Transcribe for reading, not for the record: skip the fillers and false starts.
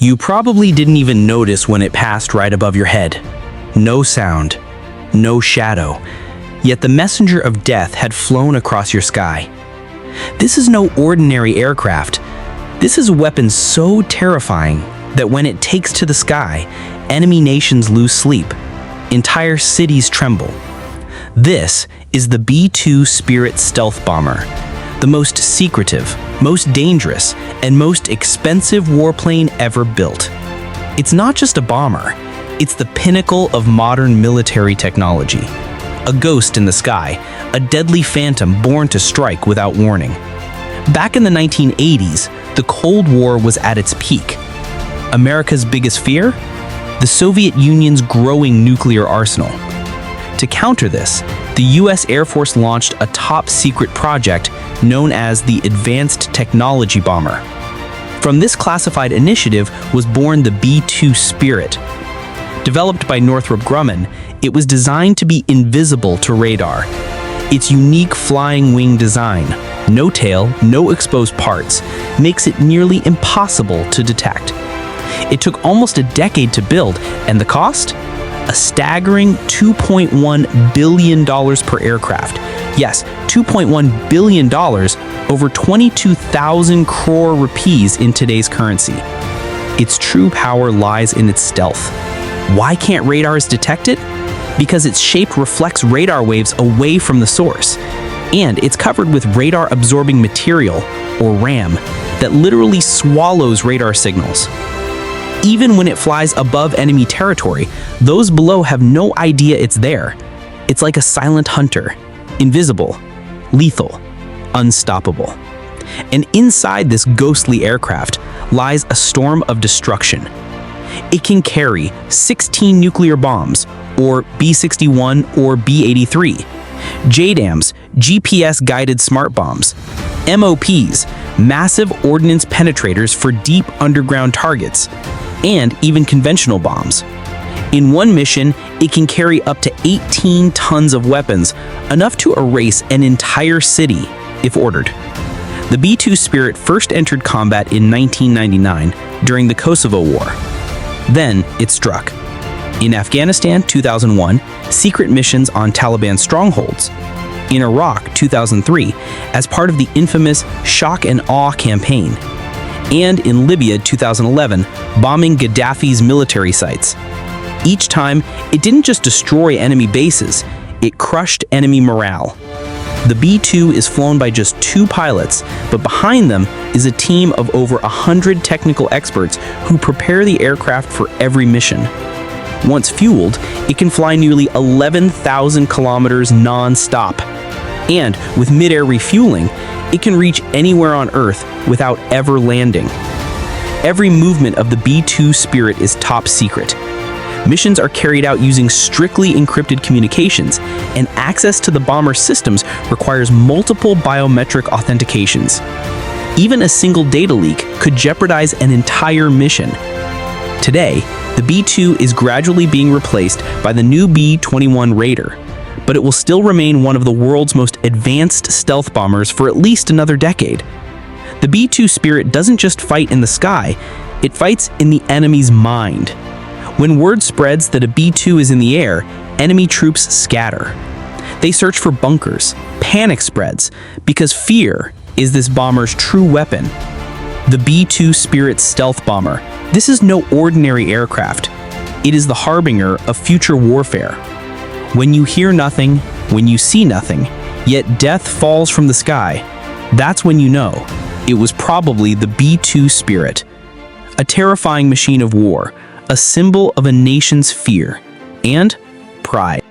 You probably didn't even notice when it passed right above your head. No sound, no shadow, yet the messenger of death had flown across your sky. This is no ordinary aircraft. This is a weapon so terrifying that when it takes to the sky, enemy nations lose sleep. Entire cities tremble. This is the B-2 Spirit stealth bomber, the most secretive, most dangerous, and most expensive warplane ever built. It's not just a bomber, it's the pinnacle of modern military technology. A ghost in the sky, a deadly phantom born to strike without warning. Back in the 1980s, the Cold War was at its peak. America's biggest fear? The Soviet Union's growing nuclear arsenal. To counter this, the US Air Force launched a top-secret project known as the Advanced Technology Bomber. From this classified initiative was born the B-2 Spirit. Developed by Northrop Grumman, it was designed to be invisible to radar. Its unique flying wing design, no tail, no exposed parts, makes it nearly impossible to detect. It took almost a decade to build, and the cost? A staggering $2.1 billion per aircraft. Yes, $2.1 billion, over 22,000 crore rupees in today's currency. Its true power lies in its stealth. Why can't radars detect it? Because its shape reflects radar waves away from the source. And it's covered with radar-absorbing material, or RAM, that literally swallows radar signals. Even when it flies above enemy territory, those below have no idea it's there. It's like a silent hunter, invisible, lethal, unstoppable. And inside this ghostly aircraft lies a storm of destruction. It can carry 16 nuclear bombs, or B-61 or B-83, JDAMs, GPS-guided smart bombs, MOPs, massive ordnance penetrators for deep underground targets, and even conventional bombs. In one mission, it can carry up to 18 tons of weapons, enough to erase an entire city, if ordered. The B-2 Spirit first entered combat in 1999 during the Kosovo War. Then it struck. In Afghanistan, 2001, secret missions on Taliban strongholds. In Iraq, 2003, as part of the infamous Shock and Awe campaign. And in Libya, 2011, bombing Gaddafi's military sites. Each time, it didn't just destroy enemy bases, it crushed enemy morale. The B-2 is flown by just 2 pilots, but behind them is a team of over 100 technical experts who prepare the aircraft for every mission. Once fueled, it can fly nearly 11,000 kilometers non-stop. And with mid-air refueling, it can reach anywhere on Earth without ever landing. Every movement of the B-2 Spirit is top secret. Missions are carried out using strictly encrypted communications, and access to the bomber systems requires multiple biometric authentications. Even a single data leak could jeopardize an entire mission. Today, the B-2 is gradually being replaced by the new B-21 Raider, but it will still remain one of the world's most advanced stealth bombers for at least another decade. The B-2 Spirit doesn't just fight in the sky, it fights in the enemy's mind. When word spreads that a B-2 is in the air, enemy troops scatter. They search for bunkers, panic spreads, because fear is this bomber's true weapon. The B-2 Spirit stealth bomber. This is no ordinary aircraft. It is the harbinger of future warfare. When you hear nothing, when you see nothing, yet death falls from the sky, that's when you know it was probably the B-2 Spirit. A terrifying machine of war, a symbol of a nation's fear and pride.